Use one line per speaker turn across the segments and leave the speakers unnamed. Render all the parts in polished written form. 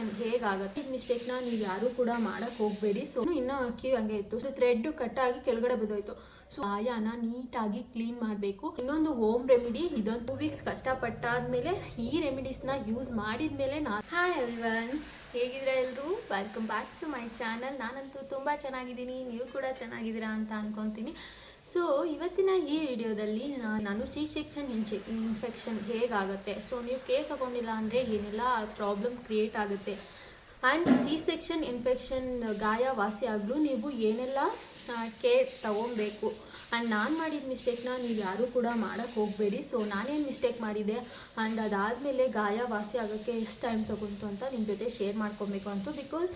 Infection ಹೇಗಾಗುತ್ತೆ ಈ ಮಿಸ್ಟೇಕ್ನ ನೀವು ಯಾರು ಕೂಡ ಮಾಡಕ್ಕೆ ಹೋಗಬೇಡಿ. ಸೊ ಇನ್ನೂ ಅಕ್ಕಿ ಹಂಗೆ ಇತ್ತು, ಸೊ ಥ್ರೆಡ್ ಕಟ್ಟಾಗಿ ಕೆಳಗಡೆ ಬಿದ್ದೋಯ್ತು. ಸೊ ಆಯಾನ ನೀಟಾಗಿ ಕ್ಲೀನ್ ಮಾಡಬೇಕು. ಇನ್ನೊಂದು ಹೋಮ್ ರೆಮಿಡಿ, ಇದೊಂದು 2 ವೀಕ್ಸ್ ಕಷ್ಟಪಟ್ಟಾದ್ಮೇಲೆ ಈ ರೆಮಿಡೀಸ್ನ ಯೂಸ್ ಮಾಡಿದ್ಮೇಲೆ ಹಾಯ್ ಎವ್ರಿವನ್, ಹೇಗಿದ್ರೆ ಎಲ್ಲರೂ, welcome back to my channel. ನಾನಂತೂ ತುಂಬ ಚೆನ್ನಾಗಿದ್ದೀನಿ, ನೀವು ಕೂಡ ಚೆನ್ನಾಗಿದ್ದೀರಾ ಅಂತ ಅನ್ಕೊತೀನಿ. ಸೊ ಇವತ್ತಿನ ಈ ವಿಡಿಯೋದಲ್ಲಿ ನಾನು ಸಿ ಸೆಕ್ಷನ್ ಇನ್ಫೆಕ್ಷನ್ ಹೇಗಾಗುತ್ತೆ, ಸೊ ನೀವು ಕೇರ್ ತಗೊಂಡಿಲ್ಲ ಅಂದರೆ ಏನೆಲ್ಲ ಪ್ರಾಬ್ಲಮ್ ಕ್ರಿಯೇಟ್ ಆಗುತ್ತೆ, ಆ್ಯಂಡ್ ಸಿ ಸೆಕ್ಷನ್ ಇನ್ಫೆಕ್ಷನ್ ಗಾಯ ವಾಸಿ ಆಗಲು ನೀವು ಏನೆಲ್ಲ ಕೇರ್ ತಗೊಬೇಕು. ಆ್ಯಂಡ್ ನಾನು ಮಾಡಿದ ಮಿಸ್ಟೇಕ್ನ ನೀವು ಯಾರೂ ಕೂಡ ಮಾಡೋಕ್ಕೆ ಹೋಗಬೇಡಿ. ಸೊ ನಾನೇನು ಮಿಸ್ಟೇಕ್ ಮಾಡಿದೆ ಆ್ಯಂಡ್ ಅದಾದಮೇಲೆ ಗಾಯ ವಾಸಿ ಆಗೋಕ್ಕೆ ಎಷ್ಟು ಟೈಮ್ ತೊಗೊಂತು ಅಂತ ನಿಮ್ಮ ಜೊತೆ ಶೇರ್ ಮಾಡ್ಕೊಬೇಕು ಅಂತ. ಬಿಕಾಸ್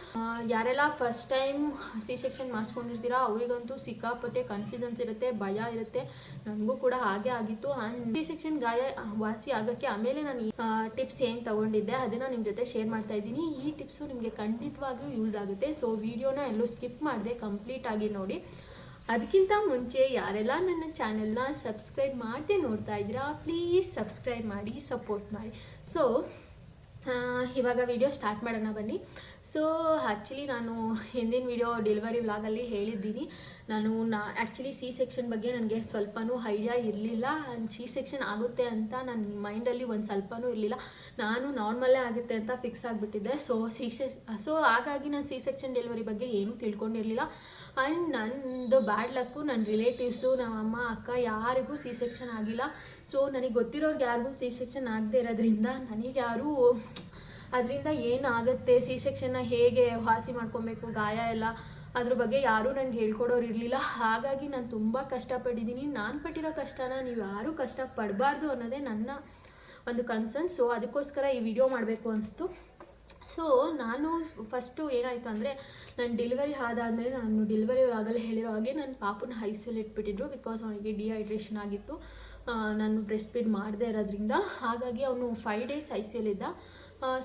ಯಾರೆಲ್ಲ ಫಸ್ಟ್ ಟೈಮ್ ಸಿ ಸೆಕ್ಷನ್ ಮಾಡಿಸ್ಕೊಂಡಿರ್ತೀರಾ ಅವರಿಗಂತೂ ಸಿಕ್ಕಾಪಟ್ಟೆ ಕನ್ಫ್ಯೂಷನ್ಸ್ ಇರುತ್ತೆ, ಭಯ ಇರುತ್ತೆ. ನನಗೂ ಕೂಡ ಹಾಗೆ ಆಗಿತ್ತು. ಆ್ಯಂಡ್ ಸಿ ಸೆಕ್ಷನ್ ಗಾಯ ವಾಸಿ ಆಗೋಕ್ಕೆ ಆಮೇಲೆ ನಾನು ಟಿಪ್ಸ್ ಏನು ತೊಗೊಂಡಿದ್ದೆ ಅದನ್ನು ನಿಮ್ಮ ಜೊತೆ ಶೇರ್ ಮಾಡ್ತಾ ಇದ್ದೀನಿ. ಈ ಟಿಪ್ಸು ನಿಮಗೆ ಖಂಡಿತವಾಗ್ಲೂ ಯೂಸ್ ಆಗುತ್ತೆ. ಸೊ ವಿಡಿಯೋನ ಎಲ್ಲೂ ಸ್ಕಿಪ್ ಮಾಡಿದೆ, ಕಂಪ್ಲೀಟಾಗಿ ನೋಡಿ. ಅದಕ್ಕಿಂತ ಮುಂಚೆ ಯಾರೆಲ್ಲ ನನ್ನ ಚಾನೆಲ್ನ ಸಬ್ಸ್ಕ್ರೈಬ್ ಮಾಡದೆ ನೋಡ್ತಾ ಇದ್ದೀರಾ, ಪ್ಲೀಸ್ ಸಬ್ಸ್ಕ್ರೈಬ್ ಮಾಡಿ, ಸಪೋರ್ಟ್ ಮಾಡಿ. ಸೊ ಇವಾಗ ವಿಡಿಯೋ ಸ್ಟಾರ್ಟ್ ಮಾಡೋಣ ಬನ್ನಿ. ಸೊ ಆ್ಯಕ್ಚುಲಿ ನಾನು ಹಿಂದಿನ ವಿಡಿಯೋ ಡೆಲಿವರಿ ವ್ಲಾಗಲ್ಲಿ ಹೇಳಿದ್ದೀನಿ, ನಾನು ಆ್ಯಕ್ಚುಲಿ ಸಿ ಸೆಕ್ಷನ್ ಬಗ್ಗೆ ನನಗೆ ಸ್ವಲ್ಪನೂ ಐಡಿಯಾ ಇರಲಿಲ್ಲ. ಸಿ ಸೆಕ್ಷನ್ ಆಗುತ್ತೆ ಅಂತ ನನ್ನ ಮೈಂಡಲ್ಲಿ ಒಂದು ಸ್ವಲ್ಪನೂ ಇರಲಿಲ್ಲ. ನಾನು ನಾರ್ಮಲ್ಲೇ ಆಗುತ್ತೆ ಅಂತ ಫಿಕ್ಸ್ ಆಗಿಬಿಟ್ಟಿದ್ದೆ. ಸೊ ಹಾಗಾಗಿ ನಾನು ಸಿ ಸೆಕ್ಷನ್ ಡೆಲಿವರಿ ಬಗ್ಗೆ ಏನೂ ತಿಳ್ಕೊಂಡಿರಲಿಲ್ಲ. ಆ್ಯಂಡ್ ನಂದು ಬ್ಯಾಡ್ ಲಕ್ಕು, ನನ್ನ ರಿಲೇಟಿವ್ಸು, ನಮ್ಮ ಅಮ್ಮ ಅಕ್ಕ ಯಾರಿಗೂ ಸಿ ಸೆಕ್ಷನ್ ಆಗಿಲ್ಲ. ಸೊ ನನಗೆ ಗೊತ್ತಿರೋರ್ಗೆ ಯಾರಿಗೂ ಸಿ ಸೆಕ್ಷನ್ ಆಗದೆ ಇರೋದ್ರಿಂದ ನನಗೆ ಯಾರೂ ಅದರಿಂದ ಏನಾಗುತ್ತೆ, ಸಿ ಸೆಕ್ಷನ್ನ ಹೇಗೆ ವಾಸಿ ಮಾಡ್ಕೊಬೇಕು, ಗಾಯ ಎಲ್ಲ ಅದ್ರ ಬಗ್ಗೆ ಯಾರೂ ನನಗೆ ಹೇಳ್ಕೊಡೋರು ಇರಲಿಲ್ಲ. ಹಾಗಾಗಿ ನಾನು ತುಂಬ ಕಷ್ಟಪಟ್ಟಿದ್ದೀನಿ. ನಾನು ಪಟ್ಟಿರೋ ಕಷ್ಟನ ನೀವು ಯಾರೂ ಕಷ್ಟಪಡಬಾರ್ದು ಅನ್ನೋದೇ ನನ್ನ ಒಂದು ಕನ್ಸರ್ನ್. ಸೊ ಅದಕ್ಕೋಸ್ಕರ ಈ ವಿಡಿಯೋ ಮಾಡಬೇಕು ಅನಿಸ್ತು. ಸೊ ನಾನು ಫಸ್ಟು ಏನಾಯಿತು ಅಂದರೆ, ನಾನು ಡೆಲಿವರಿ ಆದಾದಮೇಲೆ, ನಾನು ಡೆಲಿವರಿ ಆಗಲೇ ಹೇಳಿರೋ ಹಾಗೆ ನನ್ನ ಪಾಪನ ಐಸಿಯುಲಿ ಇಟ್ಬಿಟ್ಟಿದ್ರು. ಬಿಕಾಸ್ ಅವನಿಗೆ ಡಿಹೈಡ್ರೇಷನ್ ಆಗಿತ್ತು, ನಾನು ಬ್ರೆಸ್ಟ್ ಫೀಡ್ ಮಾಡದೇ ಇರೋದ್ರಿಂದ. ಹಾಗಾಗಿ ಅವನು 5 ಡೇಸ್ ಐಸಿಯುಲಿದ್ದ.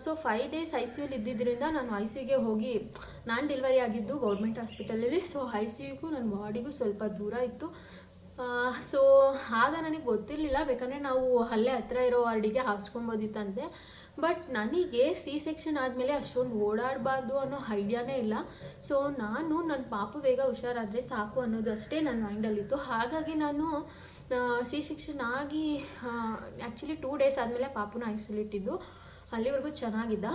ಸೊ 5 ಡೇಸ್ ಐಸಿಯುಲಿ ಇದ್ದಿದ್ದರಿಂದ ನಾನು ಐಸಿಯುಗೆ ಹೋಗಿ, ನಾನು ಡೆಲಿವರಿ ಆಗಿದ್ದು ಗೌರ್ಮೆಂಟ್ ಹಾಸ್ಪಿಟಲಲ್ಲಿ. ಸೊ ಐಸಿಯುಗೂ ನನ್ನ ವಾರ್ಡಿಗೂ ಸ್ವಲ್ಪ ದೂರ ಇತ್ತು. ಸೊ ಆಗ ನನಗೆ ಗೊತ್ತಿರಲಿಲ್ಲ, ಬೇಕಂದರೆ ನಾವು ಅಲ್ಲೇ ಹತ್ತಿರ ಇರೋ ವಾರ್ಡಿಗೆ ಹಾಸ್ಕೊಬೋದಿತ್ತಂತೆ. ಬಟ್ ನನಗೆ ಸಿ ಸೆಕ್ಷನ್ ಆದಮೇಲೆ ಅಷ್ಟೊಂದು ಓಡಾಡಬಾರ್ದು ಅನ್ನೋ ಐಡಿಯಾನೇ ಇಲ್ಲ. ಸೊ ನಾನು ನನ್ನ ಪಾಪು ಬೇಗ ಹುಷಾರಾದರೆ ಸಾಕು ಅನ್ನೋದು ಅಷ್ಟೇ ನನ್ನ ಮೈಂಡಲ್ಲಿತ್ತು. ಹಾಗಾಗಿ ನಾನು ಸಿ ಸೆಕ್ಷನ್ ಆಗಿ ಆ್ಯಕ್ಚುಲಿ 2 ಡೇಸ್ ಆದಮೇಲೆ ಪಾಪುನ ಐಸಿಯುಲಿ ಇಟ್ಟಿದ್ದು. ಅಲ್ಲಿವರೆಗೂ ಚೆನ್ನಾಗಿದ್ದ.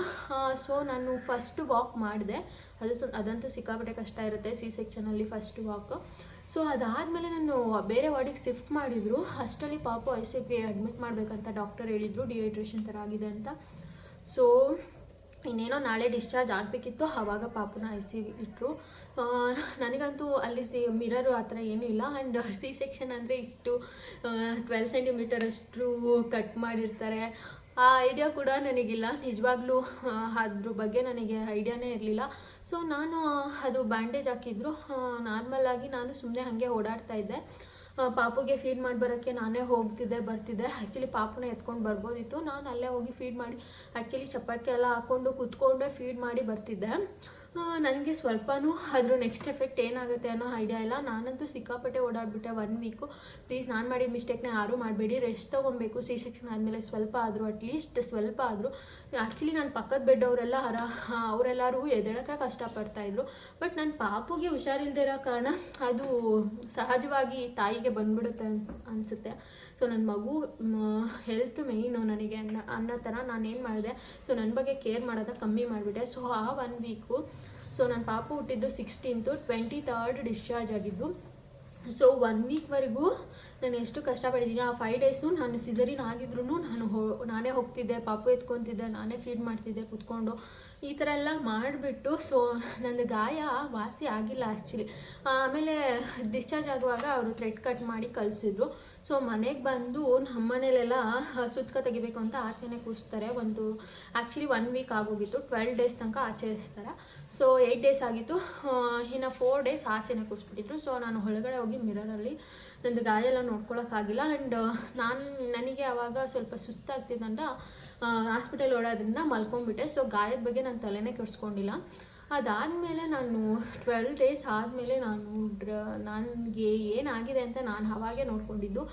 ಸೊ ನಾನು ಫಸ್ಟ್ ವಾಕ್ ಮಾಡಿದೆ. ಅದಂತೂ ಸಿಕ್ಕಾಪಟ್ಟೆ ಕಷ್ಟ ಇರುತ್ತೆ ಸಿ ಸೆಕ್ಷನಲ್ಲಿ ಫಸ್ಟ್ ವಾಕ್. ಸೊ ಅದಾದಮೇಲೆ ನಾನು ಬೇರೆ ವಾರ್ಡಿಗೆ ಶಿಫ್ಟ್ ಮಾಡಿದರು. ಅಷ್ಟರಲ್ಲಿ ಪಾಪು ಐಸಿಯುಗೆ ಅಡ್ಮಿಟ್ ಮಾಡಬೇಕಂತ ಡಾಕ್ಟರ್ ಹೇಳಿದರು, ಡಿಹೈಡ್ರೇಷನ್ ಥರ ಆಗಿದೆ ಅಂತ. ಸೊ ಇನ್ನೇನೋ ನಾಳೆ ಡಿಸ್ಚಾರ್ಜ್ ಆಗಬೇಕಿತ್ತು, ಆವಾಗ ಪಾಪುನ ಐಸಿಯುಗೆ ಇಟ್ಟರು. ನನಗಂತೂ ಅಲ್ಲಿ ಮಿರರು ಆ ಥರ ಏನೂ ಇಲ್ಲ. ಆ್ಯಂಡ್ ಸಿ ಸೆಕ್ಷನ್ ಅಂದರೆ ಇಷ್ಟು 12 ಸೆಂಟಿಮೀಟರ್ ಅಷ್ಟು ಕಟ್ ಮಾಡಿರ್ತಾರೆ, ಆ ಐಡಿಯಾ ಕೂಡ ನನಗಿಲ್ಲ. ನಿಜವಾಗ್ಲೂ ಅದ್ರ ಬಗ್ಗೆ ನನಗೆ ಐಡಿಯಾನೇ ಇರಲಿಲ್ಲ. ಸೊ ನಾನು ಅದು ಬ್ಯಾಂಡೇಜ್ ಹಾಕಿದ್ರು. ನಾರ್ಮಲಾಗಿ ನಾನು ಸುಮ್ಮನೆ ಹಾಗೆ ಓಡಾಡ್ತಾ ಇದ್ದೆ. ಪಾಪುಗೆ ಫೀಡ್ ಮಾಡಿ ಬರೋಕ್ಕೆ ನಾನೇ ಹೋಗ್ತಿದ್ದೆ ಬರ್ತಿದ್ದೆ. ಆ್ಯಕ್ಚುಲಿ ಪಾಪುನ ಎತ್ಕೊಂಡು ಬರ್ಬೋದಿತ್ತು, ನಾನು ಅಲ್ಲೇ ಹೋಗಿ ಫೀಡ್ ಮಾಡಿ ಆ್ಯಕ್ಚುಲಿ ಚಪಾತಿ ಎಲ್ಲ ಹಾಕ್ಕೊಂಡು ಕೂತ್ಕೊಂಡೆ ಫೀಡ್ ಮಾಡಿ ಬರ್ತಿದ್ದೆ. ನನಗೆ ಸ್ವಲ್ಪನೂ ಅದ್ರ ನೆಕ್ಸ್ಟ್ ಎಫೆಕ್ಟ್ ಏನಾಗುತ್ತೆ ಅನ್ನೋ ಐಡಿಯಾ ಇಲ್ಲ. ನಾನಂತೂ ಸಿಕ್ಕಾಪಟ್ಟೆ ಓಡಾಡ್ಬಿಟ್ಟೆ 1 ವೀಕು. ಪ್ಲೀಸ್ ನಾನು ಮಾಡಿದ ಮಿಸ್ಟೇಕ್ನ ಯಾರೂ ಮಾಡಬೇಡಿ, ರೆಸ್ಟ್ ತೊಗೊಬೇಕು. ಸಿ ಸೆಕ್ಷನ್ ಆದಮೇಲೆ ಸ್ವಲ್ಪ ಆದರೂ, ಅಟ್ಲೀಸ್ಟ್ ಸ್ವಲ್ಪ ಆದರೂ. ಆ್ಯಕ್ಚುಲಿ ನನ್ನ ಪಕ್ಕದ ಬೆಡ್ ಅವರೆಲ್ಲರೂ ಎದ್ದೇಳೋಕ್ಕೆ ಕಷ್ಟಪಡ್ತಾಯಿದ್ರು. ಬಟ್ ನನ್ನ ಪಾಪುಗೆ ಹುಷಾರಿಲ್ಲದೆ ಇರೋ ಕಾರಣ ಅದು ಸಹಜವಾಗಿ ತಾಯಿಗೆ ಬಂದ್ಬಿಡುತ್ತೆ ಅನಿಸುತ್ತೆ. ಸೊ ನನ್ನ ಮಗು ಹೆಲ್ತ್ ಮೇಯ್ನು ನನಗೆ ಅನ್ನೋ ಥರ ನಾನೇನು ಮಾಡಿದೆ, ಸೊ ನನ್ನ ಬಗ್ಗೆ ಕೇರ್ ಮಾಡೋದ ಕಮ್ಮಿ ಮಾಡಿಬಿಟ್ಟೆ. ಸೊ ಆ 1 ವೀಕು, ಸೊ ನನ್ನ ಪಾಪು ಹುಟ್ಟಿದ್ದು 16th, 23rd ಡಿಸ್ಚಾರ್ಜ್ ಆಗಿದ್ದು. ಸೊ 1 ವೀಕ್ವರೆಗೂ ನಾನು ಎಷ್ಟು ಕಷ್ಟಪಟ್ಟಿದ್ದೀನಿ. ಆ 5 ಡೇಸು ನಾನು ಸಿಸರಿನ್ ಆಗಿದ್ರು ನಾನೇ ಹೋಗ್ತಿದ್ದೆ, ಪಾಪು ಎತ್ಕೊತಿದ್ದೆ, ನಾನೇ ಫೀಡ್ ಮಾಡ್ತಿದ್ದೆ ಕೂತ್ಕೊಂಡು, ಈ ಥರ ಎಲ್ಲ ಮಾಡಿಬಿಟ್ಟು. ಸೊ ನನ್ನ ಗಾಯ ವಾಸಿ ಆಗಿಲ್ಲ ಆ್ಯಕ್ಚುಲಿ. ಆಮೇಲೆ ಡಿಸ್ಚಾರ್ಜ್ ಆಗುವಾಗ ಅವರು ಥ್ರೆಡ್ ಕಟ್ ಮಾಡಿ ಕಳಿಸಿದ್ರು. ಸೊ ಮನೆಗೆ ಬಂದು ನಮ್ಮ ಮನೇಲೆಲ್ಲ ಸುತ್ಕ ತೆಗಿಬೇಕು ಅಂತ ಆಚೆನೇ ಕೂರಿಸ್ತಾರೆ. ಆ್ಯಕ್ಚುಲಿ 1 ವೀಕ್ ಆಗೋಗಿತ್ತು, 12 ಡೇಸ್ ತನಕ ಆಚರಿಸ್ತಾರೆ. ಸೊ 8 ಡೇಸ್ ಆಗಿತ್ತು, ಇನ್ನು 4 ಡೇಸ್ ಆಚೆನೇ ಕೂರಿಸ್ಬಿಟ್ಟಿದ್ರು. ಸೊ ನಾನು ಹೊರಗಡೆ ಹೋಗಿ ಮಿರರಲ್ಲಿ ನಂದು ಗಾಯ ಎಲ್ಲ ನೋಡ್ಕೊಳಕ್ಕಾಗಿಲ್ಲ. ಆ್ಯಂಡ್ ನನಗೆ ಆವಾಗ ಸ್ವಲ್ಪ ಸುಸ್ತಾಗ್ತಿದ್ದಂತ ಹಾಸ್ಪಿಟಲ್ ಓಡೋದ್ರಿಂದ ಮಲ್ಕೊಂಡ್ಬಿಟ್ಟೆ. ಸೊ ಗಾಯದ ಬಗ್ಗೆ ನಾನು ತಲೆನೇ ಕೆಡಿಸ್ಕೊಂಡಿಲ್ಲ. ಅದಾದಮೇಲೆ ನಾನು 12 ಡೇಸ್ ಆದಮೇಲೆ ನನಗೆ ಏನಾಗಿದೆ ಅಂತ ನಾನು ಅವಾಗೇ ನೋಡ್ಕೊಂಡಿದ್ದು.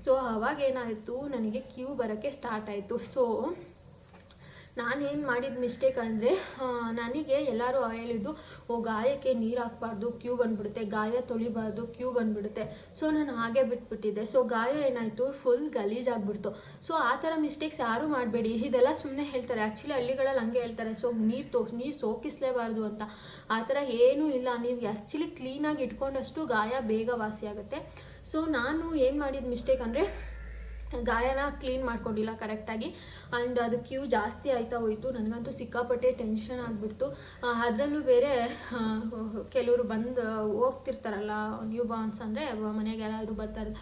ಸೊ ಅವಾಗ ಏನಾಯಿತು, ನನಗೆ ಕ್ಯೂ ಬರೋಕ್ಕೆ ಸ್ಟಾರ್ಟ್ ಆಯಿತು. ಸೊ ನಾನೇನು ಮಾಡಿದ ಮಿಸ್ಟೇಕ್ ಅಂದರೆ ನನಗೆ ಎಲ್ಲರೂ ಹೇಳಿದ್ದು ಗಾಯಕ್ಕೆ ನೀರು ಹಾಕ್ಬಾರ್ದು ಕ್ಯೂ ಬಂದುಬಿಡುತ್ತೆ, ಗಾಯ ತೊಳಿಬಾರ್ದು ಕ್ಯೂ ಬಂದುಬಿಡುತ್ತೆ. ಸೊ ನಾನು ಹಾಗೆ ಬಿಟ್ಬಿಟ್ಟಿದ್ದೆ. ಸೊ ಗಾಯ ಏನಾಯಿತು, ಫುಲ್ ಗಲೀಜಾಗ್ಬಿಡ್ತು. ಸೊ ಆ ಥರ ಮಿಸ್ಟೇಕ್ಸ್ ಯಾರೂ ಮಾಡಬೇಡಿ. ಇದೆಲ್ಲ ಸುಮ್ಮನೆ ಹೇಳ್ತಾರೆ, ಆ್ಯಕ್ಚುಲಿ ಹಳ್ಳಿಗಳಲ್ಲಿ ಹಂಗೆ ಹೇಳ್ತಾರೆ. ಸೊ ನೀರು ಸೋಕಿಸಲೇಬಾರ್ದು ಅಂತ. ಆ ಥರ ಏನೂ ಇಲ್ಲ. ನೀವು ಆ್ಯಕ್ಚುಲಿ ಕ್ಲೀನಾಗಿ ಇಟ್ಕೊಂಡಷ್ಟು ಗಾಯ ಬೇಗ ವಾಸಿಯಾಗುತ್ತೆ. ಸೊ ನಾನು ಏನು ಮಾಡಿದ ಮಿಸ್ಟೇಕ್ ಅಂದರೆ ಗಾಯನ ಕ್ಲೀನ್ ಮಾಡ್ಕೊಂಡಿಲ್ಲ ಕರೆಕ್ಟಾಗಿ. ಆ್ಯಂಡ್ ಅದು ಕ್ಯೂ ಜಾಸ್ತಿ ಆಯ್ತಾ ಹೋಯಿತು. ನನಗಂತೂ ಸಿಕ್ಕಾಪಟ್ಟೆ ಟೆನ್ಷನ್ ಆಗಿಬಿಡ್ತು. ಅದರಲ್ಲೂ ಬೇರೆ ಕೆಲವರು ಬಂದು ಹೋಗ್ತಿರ್ತಾರಲ್ಲ, ನ್ಯೂ ಬಾರ್ನ್ಸ್ ಅಂದರೆ ಮನೆಗೆ ಯಾರಾದರೂ ಬರ್ತಾರೆ,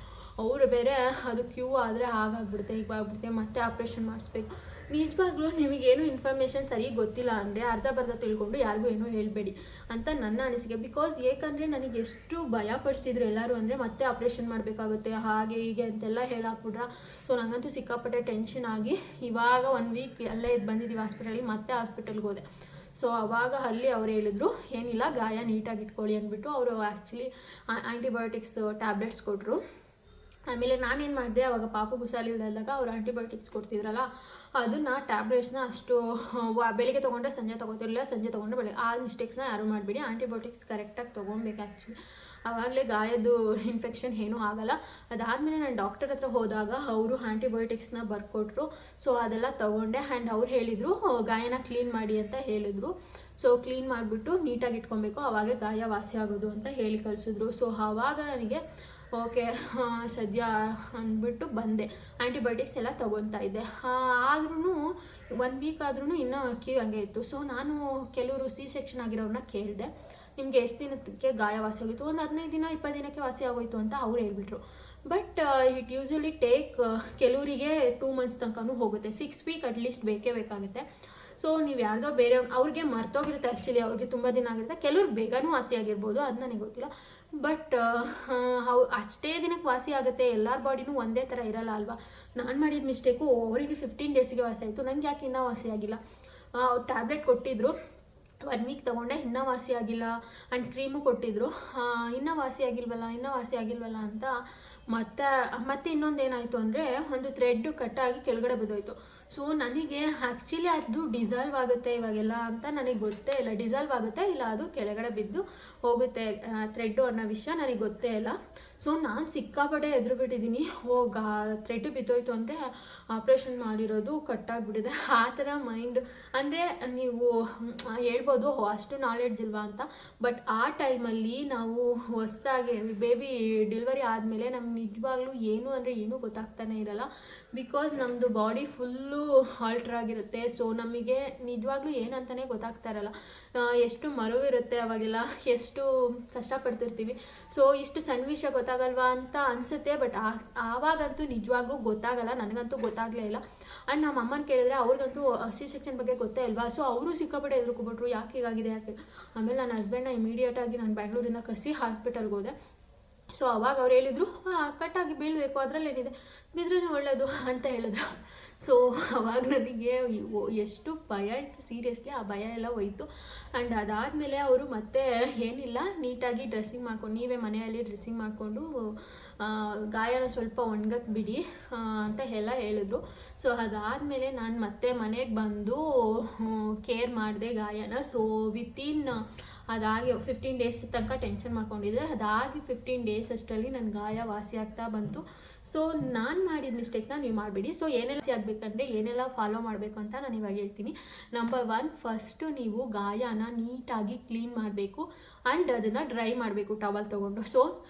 ಅವರು ಬೇರೆ ಅದು ಕ್ಯೂ ಆದರೆ ಹಾಗಾಗ್ಬಿಡುತ್ತೆ, ಹೀಗಾಗ್ಬಿಡುತ್ತೆ, ಮತ್ತೆ ಆಪ್ರೇಷನ್ ಮಾಡಿಸ್ಬೇಕು. ನಿಜವಾಗ್ಲೂ ನಿಮಗೇನು ಇನ್ಫಾರ್ಮೇಷನ್ ಸರಿ ಗೊತ್ತಿಲ್ಲ ಅಂದರೆ ಅರ್ಧ ಬರ್ಧ ತಿಳ್ಕೊಂಡು ಯಾರಿಗೂ ಏನೂ ಹೇಳಬೇಡಿ ಅಂತ ನನ್ನ ಅನಿಸಿಕೆ. ಬಿಕಾಸ್ ಏಕೆಂದರೆ ನನಗೆ ಎಷ್ಟು ಭಯ ಪಡಿಸಿದ್ರು ಎಲ್ಲರೂ ಅಂದರೆ ಮತ್ತೆ ಆಪ್ರೇಷನ್ ಮಾಡಬೇಕಾಗುತ್ತೆ ಹಾಗೆ ಹೀಗೆ ಅಂತೆಲ್ಲ ಹೇಳಾಕ್ಬಿಟ್ರ. ಸೊ ನನಗಂತೂ ಸಿಕ್ಕಾಪಟ್ಟೆ ಟೆನ್ಷನ್ ಆಗಿ ಇವಾಗ 1 ವೀಕ್ ಅಲ್ಲೇ ಬಂದಿದ್ದೀವಿ ಹಾಸ್ಪಿಟಲಿಗೆ, ಮತ್ತೆ ಹಾಸ್ಪಿಟಲ್ಗೆ ಹೋದೆ. ಸೊ ಅವಾಗ ಅಲ್ಲಿ ಅವ್ರು ಹೇಳಿದ್ರು ಏನಿಲ್ಲ, ಗಾಯ ನೀಟಾಗಿ ಇಟ್ಕೊಳ್ಳಿ ಅಂದ್ಬಿಟ್ಟು ಅವರು ಆ್ಯಕ್ಚುಲಿ ಆ್ಯಂಟಿಬಯೋಟಿಕ್ಸ್ ಟ್ಯಾಬ್ಲೆಟ್ಸ್ ಕೊಟ್ಟರು. ಆಮೇಲೆ ನಾನೇನು ಮಾಡಿದೆ, ಅವಾಗ ಪಾಪು ಹುಷಾರಿಲ್ದಾಗ ಅವ್ರು ಆ್ಯಂಟಿಬಯೋಟಿಕ್ಸ್ ಕೊಡ್ತಿದ್ರಲ್ಲ, ಅದನ್ನು ಟ್ಯಾಬ್ಲೆಟ್ಸ್ನ ಅಷ್ಟು ಬೆಳಿಗ್ಗೆ ತೊಗೊಂಡ್ರೆ ಸಂಜೆ ತೊಗೋತಿರಲಿಲ್ಲ, ಸಂಜೆ ತೊಗೊಂಡ್ರೆ ಬೆಳಗ್ಗೆ. ಆ ಮಿಸ್ಟೇಕ್ಸ್ನ ಯಾರೂ ಮಾಡಬೇಡಿ. ಆ್ಯಂಟಿಬಯೋಟಿಕ್ಸ್ ಕರೆಕ್ಟಾಗಿ ತೊಗೊಬೇಕು ಆ್ಯಕ್ಚುಲಿ, ಆವಾಗಲೇ ಗಾಯದ್ದು ಇನ್ಫೆಕ್ಷನ್ ಏನೂ ಆಗೋಲ್ಲ. ಅದಾದಮೇಲೆ ನಾನು ಡಾಕ್ಟರ್ ಹತ್ರ ಹೋದಾಗ ಅವರು ಆ್ಯಂಟಿಬಯೋಟಿಕ್ಸ್ನ ಬರ್ಕೊಟ್ರು. ಸೊ ಅದೆಲ್ಲ ತೊಗೊಂಡೆ. ಆ್ಯಂಡ್ ಅವ್ರು ಹೇಳಿದರು ಗಾಯನ ಕ್ಲೀನ್ ಮಾಡಿ ಅಂತ ಹೇಳಿದ್ರು. ಸೊ ಕ್ಲೀನ್ ಮಾಡಿಬಿಟ್ಟು ನೀಟಾಗಿ ಇಟ್ಕೊಬೇಕು, ಆವಾಗ ಗಾಯ ವಾಸಿ ಆಗೋದು ಅಂತ ಹೇಳಿ ಕಳಿಸಿದ್ರು. ಸೊ ಆವಾಗ ನನಗೆ ಓಕೆ ಸದ್ಯ ಅಂದ್ಬಿಟ್ಟು ಬಂದೆ. ಆ್ಯಂಟಿಬಯೋಟಿಕ್ಸ್ ಎಲ್ಲ ತೊಗೊತಾ ಇದ್ದೆ. ಆದ್ರೂ 1 ವೀಕ್ ಆದ್ರೂ ಇನ್ನೂ ಕ್ಯೂ ಹಂಗೆ ಇತ್ತು. ಸೊ ನಾನು ಕೆಲವರು ಸೆಕ್ಷನ್ ಆಗಿರೋರನ್ನ ಕೇಳಿದೆ, ನಿಮಗೆ ಎಷ್ಟು ದಿನಕ್ಕೆ ಗಾಯ ವಾಸಿ ಆಗೋಯಿತು? ಒಂದು 15 ದಿನ 20 ದಿನಕ್ಕೆ ವಾಸಿ ಆಗೋಯಿತು ಅಂತ ಅವ್ರು ಹೇಳ್ಬಿಟ್ರು. ಬಟ್ ಇಟ್ ಯೂಶ್ವಲಿ ಟೇಕ್ ಕೆಲವರಿಗೆ 2 ಮಂತ್ಸ್ ತನಕನೂ ಹೋಗುತ್ತೆ, 6 ವೀಕ್ ಅಟ್ಲೀಸ್ಟ್ ಬೇಕೇ ಬೇಕಾಗುತ್ತೆ. ಸೊ ನೀವು ಯಾರ್ದೋ ಬೇರೆ ಅವ್ರಿಗೆ ಮರ್ತೋಗಿರುತ್ತೆ, ಆ್ಯಕ್ಚುಲಿ ಅವ್ರಿಗೆ ತುಂಬ ದಿನ ಆಗಿರುತ್ತೆ. ಕೆಲವ್ರಿಗೆ ಬೇಗನೂ ವಾಸಿ ಆಗಿರ್ಬೋದು, ಅದು ನನಗೆ ಗೊತ್ತಿಲ್ಲ. ಬಟ್ ಅಷ್ಟೇ ದಿನಕ್ಕೆ ವಾಸಿ ಆಗುತ್ತೆ, ಎಲ್ಲರ ಬಾಡಿನೂ ಒಂದೇ ಥರ ಇರಲ್ಲ ಅಲ್ವಾ. ನಾನು ಮಾಡಿದ ಮಿಸ್ಟೇಕು ಅವರಿಗೆ 15 ಡೇಸಿಗೆ ವಾಸಿ ಆಯಿತು, ನನಗೆ ಯಾಕೆ ಇನ್ನೂ ವಾಸಿ ಆಗಿಲ್ಲ? ಅವ್ರು ಟ್ಯಾಬ್ಲೆಟ್ ಕೊಟ್ಟಿದ್ದರು, 1 ವೀಕ್ ತೊಗೊಂಡೆ, ಇನ್ನೂ ವಾಸಿ ಆಗಿಲ್ಲ. ಆ್ಯಂಡ್ ಕ್ರೀಮು ಕೊಟ್ಟಿದ್ದರು, ಇನ್ನೂ ವಾಸಿ ಆಗಿಲ್ವಲ್ಲ ಅಂತ. ಮತ್ತೆ ಇನ್ನೊಂದು ಏನಾಯಿತು ಅಂದರೆ, ಒಂದು ಥ್ರೆಡ್ಡು ಕಟ್ಟಾಗಿ ಕೆಳಗಡೆ ಬಿದ್ದೋಯ್ತು. ಸೊ ನನಗೆ ಆ್ಯಕ್ಚುಲಿ ಅದು ಡಿಸಾಲ್ವ್ ಆಗುತ್ತೆ ಇವಾಗೆಲ್ಲ ಅಂತ ನನಗೆ ಗೊತ್ತೇ ಇಲ್ಲ. ಡಿಸಾಲ್ವ್ ಆಗುತ್ತೆ ಇಲ್ಲ ಅದು ಕೆಳಗಡೆ ಬಿದ್ದು ಹೋಗುತ್ತೆ ಥ್ರೆಡ್ಡು ಅನ್ನೋ ವಿಷಯ ನನಗೆ ಗೊತ್ತೇ ಇಲ್ಲ. ಸೊ ನಾನು ಸಿಕ್ಕಾಪಟ್ಟೆ ಎದುರುಬಿಟ್ಟಿದ್ದೀನಿ, ಥ್ರೆಡ್ಡು ಬಿದ್ದೋಯ್ತು ಅಂದರೆ ಆಪ್ರೇಷನ್ ಮಾಡಿರೋದು ಕಟ್ಟಾಗಿಬಿಟ್ಟಿದೆ ಆ ಥರ ಮೈಂಡ್. ಅಂದರೆ ನೀವು ಹೇಳ್ಬೋದು ಅಷ್ಟು ನಾಲೆಡ್ಜ್ ಇಲ್ವಾ ಅಂತ. ಬಟ್ ಆ ಟೈಮಲ್ಲಿ ನಾವು ಹೊಸದಾಗಿ ಬೇಬಿ ಡೆಲಿವರಿ ಆದಮೇಲೆ ನಮ್ಗೆ ನಿಜವಾಗ್ಲೂ ಏನೂ ಗೊತ್ತಾಗ್ತಾನೆ ಇರಲ್ಲ. ಬಿಕಾಸ್ ನಮ್ಮದು ಬಾಡಿ ಫುಲ್ಲು ಆಲ್ಟ್ರ್ ಆಗಿರುತ್ತೆ. ಸೊ ನಮಗೆ ನಿಜವಾಗ್ಲೂ ಏನಂತಲೇ ಗೊತ್ತಾಗ್ತಾ ಇರಲ್ಲ. ಎಷ್ಟು ಮರುವಿರುತ್ತೆ ಅವಾಗೆಲ್ಲ, ಎಷ್ಟು ಕಷ್ಟಪಡ್ತಿರ್ತೀವಿ. ಸೊ ಇಷ್ಟು ಸಣ್ಣ ವಿಷಯ ಗೊತ್ತಾಗಲ್ವಾ ಅಂತ ಅನಿಸುತ್ತೆ. ಬಟ್ ಆವಾಗಂತೂ ನಿಜವಾಗ್ಲೂ ಗೊತ್ತಾಗಲ್ಲ, ನನಗಂತೂ ಗೊತ್ತಾಗಲೇ ಇಲ್ಲ. ಆ್ಯಂಡ್ ನಮ್ಮ ಅಮ್ಮನ ಕೇಳಿದ್ರೆ ಅವ್ರಿಗಂತೂ ಸೆಕ್ಷನ್ ಬಗ್ಗೆ ಗೊತ್ತೇ ಇಲ್ವಾ. ಸೊ ಅವರು ಸಿಕ್ಕಾಪಟ್ಟೆ ಎದುರುಕೊಬಿಟ್ರು, ಯಾಕೆ ಹೀಗಾಗಿದೆ ಯಾಕೆ. ಆಮೇಲೆ ನನ್ನ ಹಸ್ಬೆಂಡ್ನ ಇಮಿಡಿಯೇಟಾಗಿ ನಾನು ಬ್ಯಾಂಗ್ಳೂರಿಂದ ಕಸಿ ಹಾಸ್ಪಿಟಲ್ಗೆ ಹೋದೆ. ಸೊ ಅವಾಗ ಅವ್ರು ಹೇಳಿದರು ಕಟ್ಟಾಗಿ ಬೀಳಬೇಕು, ಅದರಲ್ಲೇನಿದೆ, ಬಿದ್ರೇ ಒಳ್ಳೆಯದು ಅಂತ ಹೇಳಿದ್ರು. ಸೊ ಅವಾಗ ನನಗೆ ಎಷ್ಟು ಭಯ ಇತ್ತು, ಸೀರಿಯಸ್ಲಿ ಆ ಭಯ ಎಲ್ಲ ಹೋಯಿತು. ಆ್ಯಂಡ್ ಅದಾದಮೇಲೆ ಅವರು ಮತ್ತೆ ಏನಿಲ್ಲ, ನೀಟಾಗಿ ಡ್ರೆಸ್ಸಿಂಗ್ ಮಾಡ್ಕೊಂಡು, ನೀವೇ ಮನೆಯಲ್ಲಿ ಡ್ರೆಸ್ಸಿಂಗ್ ಮಾಡಿಕೊಂಡು ಗಾಯನ ಸ್ವಲ್ಪ ಒಣಗಕ್ಕೆ ಬಿಡಿ ಅಂತ ಎಲ್ಲ ಹೇಳಿದ್ರು. ಸೊ ಅದಾದಮೇಲೆ ನಾನು ಮತ್ತೆ ಮನೆಗೆ ಬಂದು ಕೇರ್ ಮಾಡಿದೆ ಗಾಯನ. ಸೊ ಅದಾಗಿ 15 ಡೇಸ್ ತನಕ ಟೆನ್ಷನ್ ಮಾಡ್ಕೊಂಡಿದ್ದೆ. ಅದಾಗಿ 15 ಡೇಸ್ ಅಷ್ಟರಲ್ಲಿ ನನ್ನ ಗಾಯ ವಾಸಿ ಆಗ್ತಾ ಬಂತು. ಸೊ ನಾನು ಮಾಡಿದ ಮಿಸ್ಟೇಕ್ನ ನೀವು ಮಾಡಬೇಡಿ. ಸೊ ಏನೆಲ್ಲ ಆಗಬೇಕಂದ್ರೆ ಏನೆಲ್ಲ ಫಾಲೋ ಮಾಡಬೇಕು ಅಂತ ನಾನು ಇವಾಗ ಹೇಳ್ತೀನಿ. ನಂಬರ್ 1, ಫಸ್ಟು ನೀವು ಗಾಯನ ನೀಟಾಗಿ ಕ್ಲೀನ್ ಮಾಡಬೇಕು ಆ್ಯಂಡ್ ಅದನ್ನು ಡ್ರೈ ಮಾಡಬೇಕು ಟವಲ್ ತೊಗೊಂಡು. ಸೊ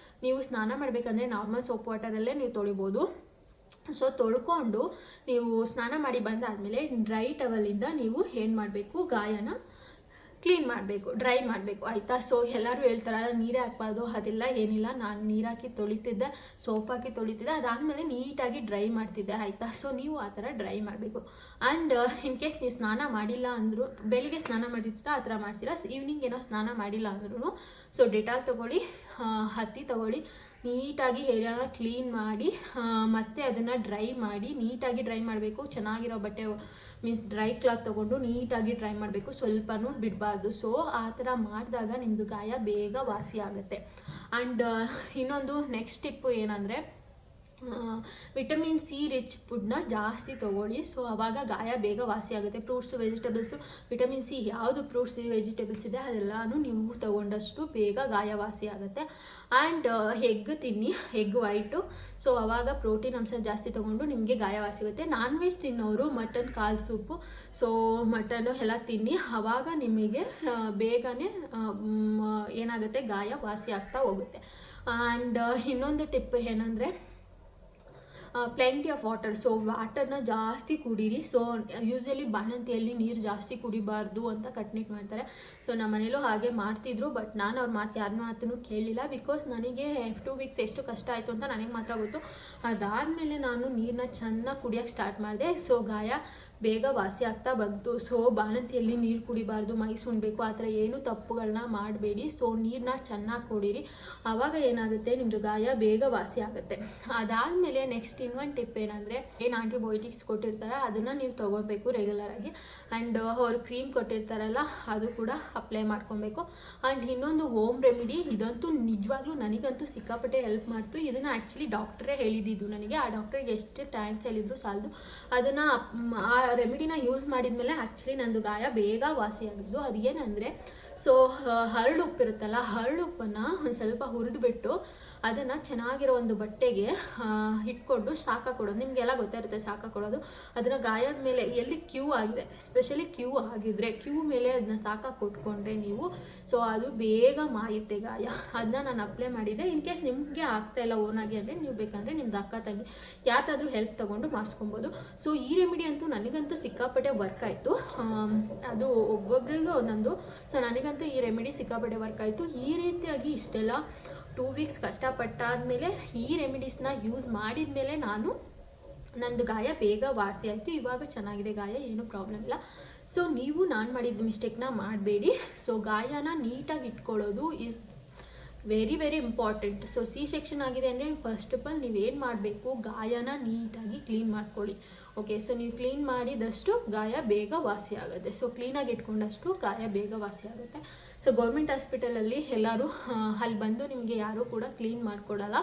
ನೀವು ಸ್ನಾನ ಮಾಡಬೇಕಂದ್ರೆ ನಾರ್ಮಲ್ ಸೋಪ್ ವಾಟರಲ್ಲೇ ನೀವು ತೊಳಿಬೋದು. ಸೊ ತೊಳ್ಕೊಂಡು ನೀವು ಸ್ನಾನ ಮಾಡಿ ಬಂದಾದಮೇಲೆ ಡ್ರೈ ಟವಲಿಂದ ನೀವು ಏನು ಮಾಡಬೇಕು, ಗಾಯನ ಕ್ಲೀನ್ ಮಾಡಬೇಕು, ಡ್ರೈ ಮಾಡಬೇಕು, ಆಯಿತಾ. ಸೊ ಎಲ್ಲರೂ ಹೇಳ್ತಾರಲ್ಲ ನೀರೇ ಹಾಕ್ಬಾರ್ದು, ಅದೆಲ್ಲ ಏನಿಲ್ಲ. ನಾನು ನೀರು ಹಾಕಿ ತೊಳಿತಿದ್ದೆ, ಸೋಪ್ ಹಾಕಿ ತೊಳಿತಿದ್ದೆ, ಅದಾದಮೇಲೆ ನೀಟಾಗಿ ಡ್ರೈ ಮಾಡ್ತಿದ್ದೆ, ಆಯಿತಾ. ಸೊ ನೀವು ಆ ಥರ ಡ್ರೈ ಮಾಡಬೇಕು. ಆ್ಯಂಡ್ ಇನ್ ಕೇಸ್ ನೀವು ಸ್ನಾನ ಮಾಡಿಲ್ಲ ಅಂದರೂ, ಬೆಳಿಗ್ಗೆ ಸ್ನಾನ ಮಾಡಿರ್ತೀರ ಆ ಥರ ಮಾಡ್ತೀರಾ, ಈವ್ನಿಂಗ್ ಏನೋ ಸ್ನಾನ ಮಾಡಿಲ್ಲ ಅಂದ್ರೂ ಸೊ ಡೆಟಾಲ್ ತೊಗೊಳ್ಳಿ, ಹತ್ತಿ ತೊಗೊಳ್ಳಿ, ನೀಟಾಗಿ ಹೇರ್ನ ಕ್ಲೀನ್ ಮಾಡಿ ಮತ್ತೆ ಅದನ್ನು ಡ್ರೈ ಮಾಡಿ, ನೀಟಾಗಿ ಡ್ರೈ ಮಾಡಬೇಕು. ಚೆನ್ನಾಗಿರೋ ಬಟ್ಟೆ ಮೀನ್ಸ್ ಡ್ರೈ ಕ್ಲಾತ್ ತೊಗೊಂಡು ನೀಟಾಗಿ ಡ್ರೈ ಮಾಡಬೇಕು, ಸ್ವಲ್ಪನೂ ಬಿಡಬಾರ್ದು. ಸೊ ಆ ಥರ ಮಾಡಿದಾಗ ನಿಮ್ಮದು ಗಾಯ ಬೇಗ ವಾಸಿ ಆಗುತ್ತೆ. ಆ್ಯಂಡ್ ಇನ್ನೊಂದು ನೆಕ್ಸ್ಟ್ ಟಿಪ್ಪು ಏನಂದರೆ, ವಿಟಮಿನ್ ಸಿ ರಿಚ್ ಫುಡ್ನ ಜಾಸ್ತಿ ತೊಗೊಳ್ಳಿ. ಸೊ ಆವಾಗ ಗಾಯ ಬೇಗ ವಾಸಿ ಆಗುತ್ತೆ. ಫ್ರೂಟ್ಸು ವೆಜಿಟೇಬಲ್ಸು ವಿಟಮಿನ್ ಸಿ ಯಾವುದು ಫ್ರೂಟ್ಸ್ ವೆಜಿಟೇಬಲ್ಸ್ ಇದೆ ಅದೆಲ್ಲನೂ ನೀವು ತೊಗೊಂಡಷ್ಟು ಬೇಗ ಗಾಯ ವಾಸಿ ಆಗುತ್ತೆ. ಆ್ಯಂಡ್ ಎಗ್ ತಿನ್ನಿ, ಎಗ್ ವೈಟು. ಸೊ ಆವಾಗ ಪ್ರೋಟೀನ್ ಅಂಶ ಜಾಸ್ತಿ ತೊಗೊಂಡು ನಿಮಗೆ ಗಾಯ ವಾಸಿ ಆಗುತ್ತೆ. ನಾನ್ ವೆಜ್ ತಿನ್ನೋರು ಮಟನ್ ಕಾಲು ಸೂಪು, ಸೊ ಮಟನ್ನು ಎಲ್ಲ ತಿನ್ನಿ. ಆವಾಗ ನಿಮಗೆ ಬೇಗನೆ ಏನಾಗುತ್ತೆ, ಗಾಯ ವಾಸಿ ಆಗ್ತಾ ಹೋಗುತ್ತೆ. ಆ್ಯಂಡ್ ಇನ್ನೊಂದು ಟಿಪ್ ಏನಂದರೆ ಪ್ಲೆಂಟಿ ಆಫ್ ವಾಟರ್. ಸೊ ವಾಟರ್ನ ಜಾಸ್ತಿ ಕುಡೀರಿ. ಸೊ ಯೂಶ್ವಲಿ ಬಾಣಂತಿಯಲ್ಲಿ ನೀರು ಜಾಸ್ತಿ ಕುಡಿಬಾರ್ದು ಅಂತ ಕಟ್ನಿಟ್ ಮಾಡ್ತಾರೆ. ಸೊ ನಮ್ಮ ಮನೇಲೂ ಹಾಗೆ ಮಾಡ್ತಿದ್ರು, ಬಟ್ ನಾನು ಅವ್ರ ಯಾರ ಮಾತನ್ನು ಕೇಳಲಿಲ್ಲ. ಬಿಕಾಸ್ ನನಗೆ 2 ವೀಕ್ಸ್ ಎಷ್ಟು ಕಷ್ಟ ಆಯಿತು ಅಂತ ನನಗೆ ಮಾತ್ರ ಗೊತ್ತು. ಅದಾದಮೇಲೆ ನಾನು ನೀರನ್ನ ಚೆನ್ನಾಗಿ ಕುಡಿಯೋಕ್ಕೆ ಸ್ಟಾರ್ಟ್ ಮಾಡಿದೆ. ಸೊ ಗಾಯ ಬೇಗ ವಾಸಿ ಆಗ್ತಾ ಬಂತು. ಸೊ ಬಾಣಂತಿಯಲ್ಲಿ ನೀರು ಕುಡಿಬಾರ್ದು, ಮೈ ಸುಣ್ಬೇಕು, ಆ ಥರ ಏನೂ ತಪ್ಪುಗಳನ್ನ ಮಾಡಬೇಡಿ. ಸೊ ನೀರನ್ನ ಚೆನ್ನಾಗಿ ಕುಡೀರಿ. ಆವಾಗ ಏನಾಗುತ್ತೆ, ನಿಮ್ಮದು ಗಾಯ ಬೇಗ ವಾಸಿ ಆಗುತ್ತೆ. ಅದಾದಮೇಲೆ ನೆಕ್ಸ್ಟ್ ಇನ್ನೊಂದು ಟಿಪ್ ಏನಂದರೆ, ಏನು ಆಂಟಿಬಯೋಟಿಕ್ಸ್ ಕೊಟ್ಟಿರ್ತಾರೆ ಅದನ್ನು ನೀವು ತೊಗೋಬೇಕು ರೆಗ್ಯುಲರಾಗಿ. ಆ್ಯಂಡ್ ಅವ್ರು ಕ್ರೀಮ್ ಕೊಟ್ಟಿರ್ತಾರಲ್ಲ ಅದು ಕೂಡ ಅಪ್ಲೈ ಮಾಡ್ಕೊಬೇಕು. ಆ್ಯಂಡ್ ಇನ್ನೊಂದು ಹೋಮ್ ರೆಮಿಡಿ, ಇದಂತೂ ನಿಜವಾಗ್ಲೂ ನನಗಂತೂ ಸಿಕ್ಕಾಪಟ್ಟೆ ಹೆಲ್ಪ್ ಮಾಡ್ತು. ಇದನ್ನು ಆ್ಯಕ್ಚುಲಿ ಡಾಕ್ಟ್ರೇ ಹೇಳಿದ್ದು ನನಗೆ. ಆ ಡಾಕ್ಟ್ರಿಗೆ ಎಷ್ಟು ಥ್ಯಾಂಕ್ಸ್ ಹೇಳಿದ್ರು ಸಾಲದು. ಅದನ್ನು ಆ ರೆಮಿಡಿನ ಯೂಸ್ ಮಾಡಿದ್ಮೇಲೆ ಆ್ಯಕ್ಚುಲಿ ನಂದು ಗಾಯ ಬೇಗ ವಾಸಿಯಾಗಿದ್ದು. ಅದು ಏನಂದರೆ, ಸೊ ಹರಳುಪ್ಪಿರುತ್ತಲ್ಲ, ಹರಳುಪ್ಪನ್ನು ಒಂದು ಸ್ವಲ್ಪ ಹುರಿದುಬಿಟ್ಟು ಅದನ್ನು ಚೆನ್ನಾಗಿರೋ ಒಂದು ಬಟ್ಟೆಗೆ ಇಟ್ಕೊಂಡು ಶಾಖ ಕೊಡೋದು. ನಿಮಗೆಲ್ಲ ಗೊತ್ತಿರುತ್ತೆ ಶಾಖ ಕೊಡೋದು. ಅದನ್ನು ಗಾಯದ ಮೇಲೆ ಎಲ್ಲಿ ಕ್ಯೂ ಆಗಿದೆ, ಎಸ್ಪೆಷಲಿ ಕ್ಯೂ ಆಗಿದ್ರೆ ಕ್ಯೂ ಮೇಲೆ ಅದನ್ನ ಶಾಖ ಕೊಟ್ಕೊಂಡ್ರೆ ನೀವು, ಸೊ ಅದು ಬೇಗ ಮಾಯುತ್ತೆ ಗಾಯ. ಅದನ್ನ ನಾನು ಅಪ್ಲೈ ಮಾಡಿದ್ದೆ. ಇನ್ ಕೇಸ್ ನಿಮಗೆ ಆಗ್ತಾಯಿಲ್ಲ ಓನಾಗಿ ಅಂದರೆ ನೀವು ಬೇಕಂದರೆ ನಿಮ್ದು ಅಕ್ಕ ತಂಗಿ ಯಾರ್ದಾದ್ರೂ ಹೆಲ್ಪ್ ತೊಗೊಂಡು ಮಾಡಿಸ್ಕೊಬೋದು. ಸೊ ಈ ರೆಮಿಡಿ ಅಂತೂ ನನಗಂತೂ ಸಿಕ್ಕಾಪಟ್ಟೆ ವರ್ಕ್ ಆಯಿತು. ಅದು ಒಬ್ಬೊಬ್ಬರಿಗೂ ಒಂದೊಂದು. ಸೊ ನನಗಂತೂ ಈ ರೆಮಿಡಿ ಸಿಕ್ಕಾಪಟ್ಟೆ ವರ್ಕ್ ಆಯಿತು. ಈ ರೀತಿಯಾಗಿ ಇಷ್ಟೆಲ್ಲ 2 ವೀಕ್ಸ್ ಕಷ್ಟಪಟ್ಟಾದಮೇಲೆ ಈ ರೆಮಿಡೀಸ್ನ ಯೂಸ್ ಮಾಡಿದ ಮೇಲೆ ನಂದು ಗಾಯ ಬೇಗ ವಾಸಿ ಆಯಿತು. ಇವಾಗ ಚೆನ್ನಾಗಿದೆ ಗಾಯ, ಏನೂ ಪ್ರಾಬ್ಲಮ್ ಇಲ್ಲ. ಸೊ ನೀವು ನಾನು ಮಾಡಿದ ಮಿಸ್ಟೇಕ್ನ ಮಾಡಬೇಡಿ. ಸೊ ಗಾಯನ ನೀಟಾಗಿ ಇಟ್ಕೊಳ್ಳೋದು is very very important. So C section ಆಗಿದೆ ಅಂದರೆ ಫಸ್ಟ್ ಆಫ್ ಆಲ್ ನೀವೇನು ಮಾಡಬೇಕು, ಗಾಯನ ನೀಟಾಗಿ ಕ್ಲೀನ್ ಮಾಡ್ಕೊಳ್ಳಿ. ಓಕೆ, ಸೊ ನೀವು ಕ್ಲೀನ್ ಮಾಡಿದಷ್ಟು ಗಾಯ ಬೇಗ ವಾಸಿ ಆಗುತ್ತೆ. ಸೊ ಕ್ಲೀನಾಗಿ ಇಟ್ಕೊಂಡಷ್ಟು ಗಾಯ ಬೇಗ ವಾಸಿ ಆಗುತ್ತೆ. ಸೊ ಗೌರ್ಮೆಂಟ್ ಹಾಸ್ಪಿಟಲಲ್ಲಿ ಎಲ್ಲರೂ ಅಲ್ಲಿ ಬಂದು ನಿಮಗೆ ಯಾರೂ ಕೂಡ ಕ್ಲೀನ್ ಮಾಡಿಕೊಡಲ್ಲ.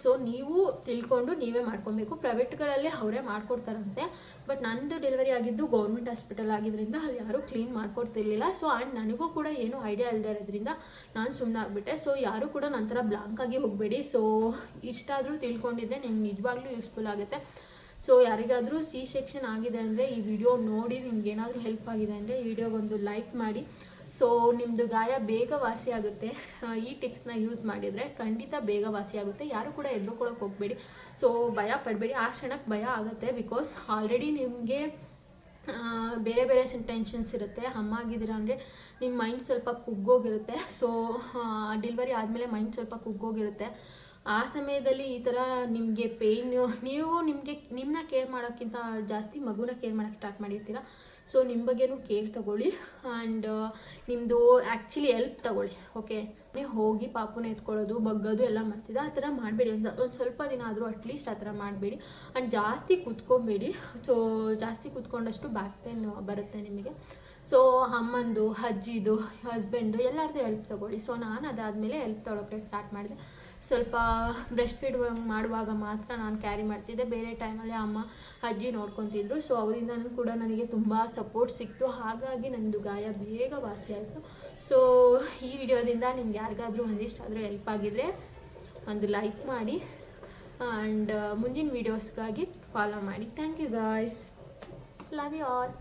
ಸೊ ನೀವು ತಿಳ್ಕೊಂಡು ನೀವೇ ಮಾಡ್ಕೊಬೇಕು. ಪ್ರೈವೇಟ್ಗಳಲ್ಲಿ ಅವರೇ ಮಾಡ್ಕೊಡ್ತಾರಂತೆ. ಬಟ್ ನಂದು ಡೆಲಿವರಿ ಆಗಿದ್ದು ಗೌರ್ಮೆಂಟ್ ಹಾಸ್ಪಿಟಲ್ ಆಗಿದ್ದರಿಂದ ಅಲ್ಲಿ ಯಾರೂ ಕ್ಲೀನ್ ಮಾಡ್ಕೊಡ್ತಿರ್ಲಿಲ್ಲ. ಸೊ ಆ್ಯಂಡ್ ನನಗೂ ಕೂಡ ಏನೂ ಐಡಿಯಾ ಇಲ್ಲದೆ ಇರೋದ್ರಿಂದ ನಾನು ಸುಮ್ಮನೆ ಆಗಿಬಿಟ್ಟೆ. ಸೊ ಯಾರೂ ಕೂಡ ನಂತರ ಬ್ಲಾಂಕಾಗಿ ಹೋಗಬೇಡಿ. ಸೊ ಇಷ್ಟಾದರೂ ತಿಳ್ಕೊಂಡಿದ್ರೆ ನಿಮ್ಗೆ ನಿಜವಾಗ್ಲೂ ಯೂಸ್ಫುಲ್ ಆಗುತ್ತೆ. ಸೊ ಯಾರಿಗಾದರೂ ಸಿ ಸೆಕ್ಷನ್ ಆಗಿದೆ ಅಂದರೆ ಈ ವಿಡಿಯೋ ನೋಡಿ ನಿಮ್ಗೆ ಏನಾದರೂ ಹೆಲ್ಪ್ ಆಗಿದೆ ಅಂದರೆ ಈ ವಿಡಿಯೋಗೊಂದು ಲೈಕ್ ಮಾಡಿ. ಸೊ ನಿಮ್ಮದು ಗಾಯ ಬೇಗ ವಾಸಿ ಆಗುತ್ತೆ. ಈ ಟಿಪ್ಸ್ನ ಯೂಸ್ ಮಾಡಿದರೆ ಖಂಡಿತ ಬೇಗ ವಾಸಿ ಆಗುತ್ತೆ. ಯಾರು ಕೂಡ ಹೆದ್ರುಕೊಳ್ಳೋಕೆ ಹೋಗಬೇಡಿ. ಸೊ ಭಯ ಪಡಬೇಡಿ. ಆ ಕ್ಷಣಕ್ಕೆ ಭಯ ಆಗುತ್ತೆ. ಬಿಕಾಸ್ ಆಲ್ರೆಡಿ ನಿಮಗೆ ಬೇರೆ ಬೇರೆ ಟೆನ್ಷನ್ಸ್ ಇರುತ್ತೆ. ಅಮ್ಮ ಆಗಿದ್ದೀರ ಅಂದರೆ ನಿಮ್ಮ ಮೈಂಡ್ ಸ್ವಲ್ಪ ಕುಗ್ಗೋಗಿರುತ್ತೆ. ಸೊ ಡೆಲಿವರಿ ಆದಮೇಲೆ ಮೈಂಡ್ ಸ್ವಲ್ಪ ಕುಗ್ಗೋಗಿರುತ್ತೆ. ಆ ಸಮಯದಲ್ಲಿ ಈ ಥರ ನಿಮಗೆ ಪೇಯ್ನು, ನೀವು ನಿಮ್ಮನ್ನ ಕೇರ್ ಮಾಡೋಕ್ಕಿಂತ ಜಾಸ್ತಿ ಮಗುನ ಕೇರ್ ಮಾಡೋಕ್ಕೆ ಸ್ಟಾರ್ಟ್ ಮಾಡಿರ್ತೀರ. ಸೊ ನಿಮ್ಮ ಬಗ್ಗೆನೂ ಕೇರ್ ತಗೊಳ್ಳಿ. ಆ್ಯಂಡ್ ನಿಮ್ಮದು ಆ್ಯಕ್ಚುಲಿ ಹೆಲ್ಪ್ ತಗೊಳ್ಳಿ. ಓಕೆ, ನೀವು ಹೋಗಿ ಪಾಪುನ ಎತ್ಕೊಳ್ಳೋದು ಬಗ್ಗೋದು ಎಲ್ಲ ಮಾಡ್ತಿದ್ದ ಆ ಥರ ಮಾಡಬೇಡಿ. ಒಂದು ಸ್ವಲ್ಪ ದಿನ ಆದರೂ ಅಟ್ಲೀಸ್ಟ್ ಆ ಥರ ಮಾಡಬೇಡಿ. ಆ್ಯಂಡ್ ಜಾಸ್ತಿ ಕೂತ್ಕೊಬೇಡಿ. ಸೊ ಜಾಸ್ತಿ ಕೂತ್ಕೊಂಡಷ್ಟು ಬ್ಯಾಕ್ ಪೇನ್ ಬರುತ್ತೆ ನಿಮಗೆ. ಸೊ ಅಮ್ಮಂದು, ಅಜ್ಜಿದು, ಹಸ್ಬೆಂಡು ಎಲ್ಲರದ್ದು ಹೆಲ್ಪ್ ತಗೊಳ್ಳಿ. ಸೊ ನಾನು ಅದಾದಮೇಲೆ ಹೆಲ್ಪ್ ತೊಗೊಳಕ್ಕೆ ಸ್ಟಾರ್ಟ್ ಮಾಡಿದೆ. ಸ್ವಲ್ಪ ಬ್ರೆಸ್ಟ್ ಫೀಡ್ ಮಾಡುವಾಗ ಮಾತ್ರ ನಾನು ಕ್ಯಾರಿ ಮಾಡ್ತಿದ್ದೆ. ಬೇರೆ ಟೈಮಲ್ಲಿ ಅಮ್ಮ ಅಜ್ಜಿ ನೋಡ್ಕೊತಿದ್ರು. ಸೊ ಅವರಿಂದನೂ ಕೂಡ ನನಗೆ ತುಂಬ ಸಪೋರ್ಟ್ ಸಿಕ್ತು. ಹಾಗಾಗಿ ನನ್ನದು ಗಾಯ ಬೇಗ ವಾಸಿ ಆಯಿತು. ಸೊ ಈ ವಿಡಿಯೋದಿಂದ ನಿಮ್ಗೆ ಯಾರಿಗಾದರೂ ಒಂದಿಷ್ಟಾದರೂ ಹೆಲ್ಪ್ ಆಗಿದರೆ ಒಂದು ಲೈಕ್ ಮಾಡಿ. ಆ್ಯಂಡ್ ಮುಂದಿನ ವೀಡಿಯೋಸ್ಗಾಗಿ ಫಾಲೋ ಮಾಡಿ. Thank you guys, love you all.